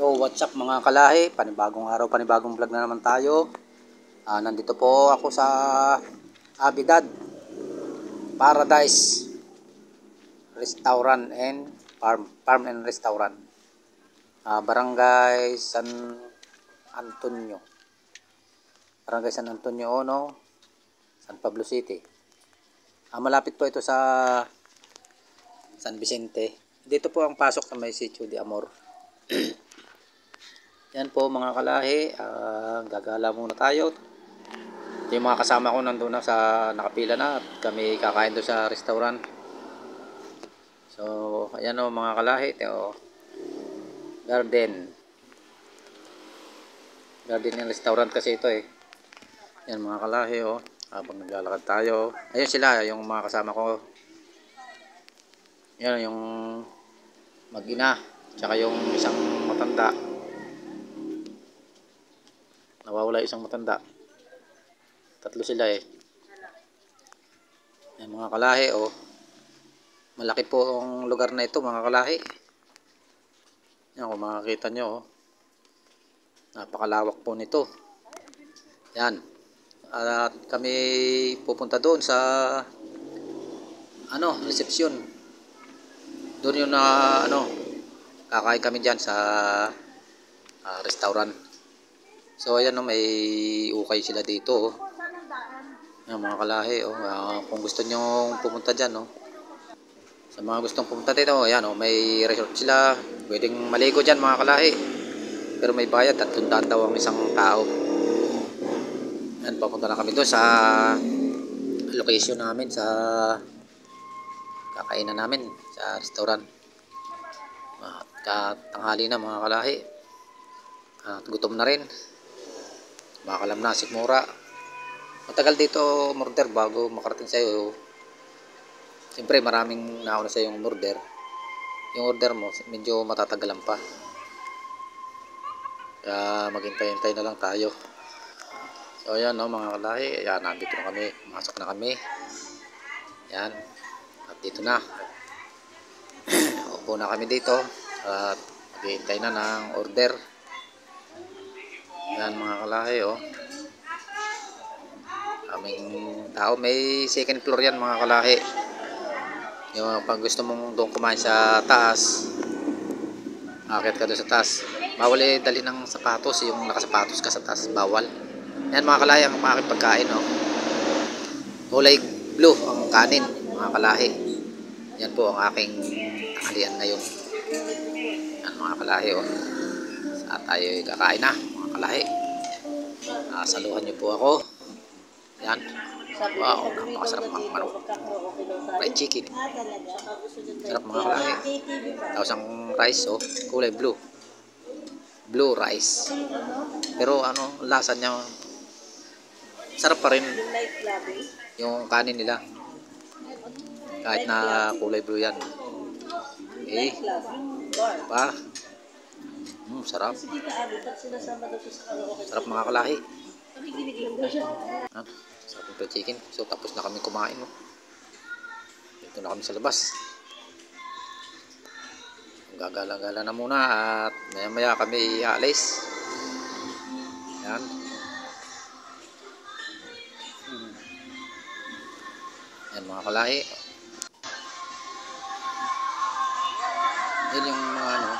Yo, what's up mga kalahi? Panibagong araw, panibagong vlog na naman tayo. Nandito po ako sa Abidad Paradise Restaurant and Farm and Restaurant. Barangay San Antonio. Barangay San Antonio, no? San Pablo City. Malapit po ito sa San Vicente. Dito po ang pasok sa may Sitio de Amor. Yan po mga kalahi, gagala muna tayo. Ito yung mga kasama ko nandun na sa nakapila na at kami kakain doon sa restaurant. So ayan o mga kalahi, ito garden yung restaurant kasi ito eh. Yan mga kalahi o, habang naglalakad tayo. Ayun sila, yung mga kasama ko. Yan yung mag-ina, tsaka yung isang matanda. Nawawala isang matanda. Tatlo sila eh. Yan mga kalahi oh. Malaki po ang lugar na ito mga kalahi. Yan kung makikita nyo oh. Napakalawak po nito. Yan. At kami pupunta doon sa reception. Doon yung kakain kami diyan sa restaurant. So ayan may ukay sila dito oh. Yan mga kalahi oh. Kung gusto nyo pumunta diyan oh. Sa mga gustong pumunta dito, ayan oh, may resort sila. Pwedeng maligo diyan mga kalahi. Pero may bayad at tundaan daw ang isang tao. Yan, papunta na kami doon sa location namin, sa kakainan namin sa restaurant. At katanghali na mga kalahi. At gutom na rin. Bakalam na sikmura. Matagal dito umorder bago makarating sa'yo. Siyempre maraming nauna sa yung order. Yung order mo medyo matatagalan pa. Kaya maghintay-hintay na lang tayo. So ayan no mga kalahi. Ayan, nandito na kami. Masok na kami. Ayan. At dito na. Upo na kami dito. At maghihintay na ng order. Ayan mga kalahi oh. Aming tao. May second floor yan mga kalahi. Yung pag gusto mong doon kumain sa taas, akit ka doon sa taas. Bawal dali ng sapatos, yung nakasapatos ka sa taas, bawal. Yan mga kalahi ang aking pagkain oh. Kulay blue ang kanin mga kalahi. Yan po ang aking tanghalian ngayon. Yan mga kalahi oh. Sa tayo kakain na mga kalahi. Saluhan niyo po ako. Yan. Wow, napakasarap mga manok. Fried chicken. Sarap mga kalahi. Tapos ang rice oh, kulay blue. Blue rice. Pero lasa niya sarap pa rin yung kanin nila. Kahit na kulay blue yan. Pa. Sarap. Sarap mga kalahi. Sarap yung fried chicken. So tapos na kami kumain no. Dito na kami sa labas. Gagala-gala na muna at maya-maya kami aalis. Yan. Yan mga kalahi. Yan yung mga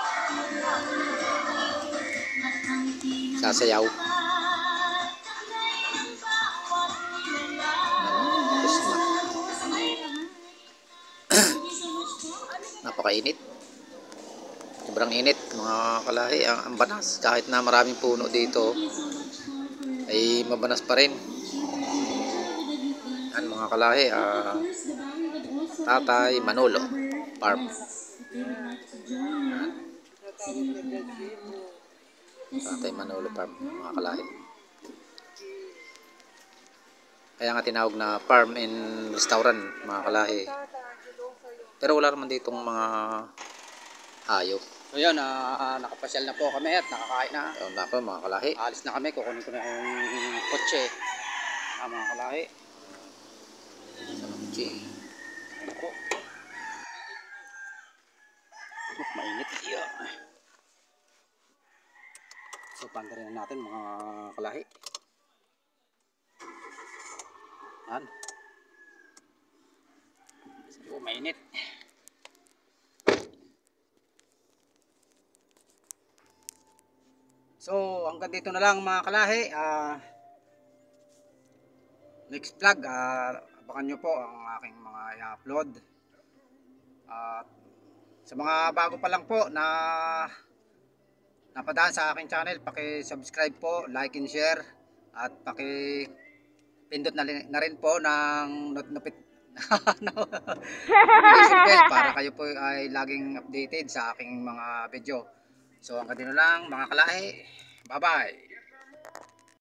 sasayaw. Tapos na. Napakainit. Sobrang init mga kalahi. Ang banas kahit na maraming puno dito ay mabanas pa rin. Yan mga kalahi. Tatay Manolo Farm. Tatay Manolo Farm mga kalahi. Kaya nga tinawag na farm and restaurant mga kalahi. Pero wala naman ditong mga hayop. So yun, nakapasyal na po kami at nakakain na. Ayun na ako mga kalahi. Alis na kami, kukunin ko na yung kotse. Mga kalahi. Sa kotse. Ano po? Mainit. Yeah. So panda rin natin mga kalahi. Yan. So mainit. So hanggang dito na lang mga kalahi. Next vlog, abangan nyo po ang aking mga i-upload. At sa mga bago pa lang po na napadaan sa aking channel, paki-subscribe po, like and share, at paki-pindot na rin po ng notification bell para kayo po ay laging updated sa aking mga video. So hanggang dito lang mga kalahi. Bye bye.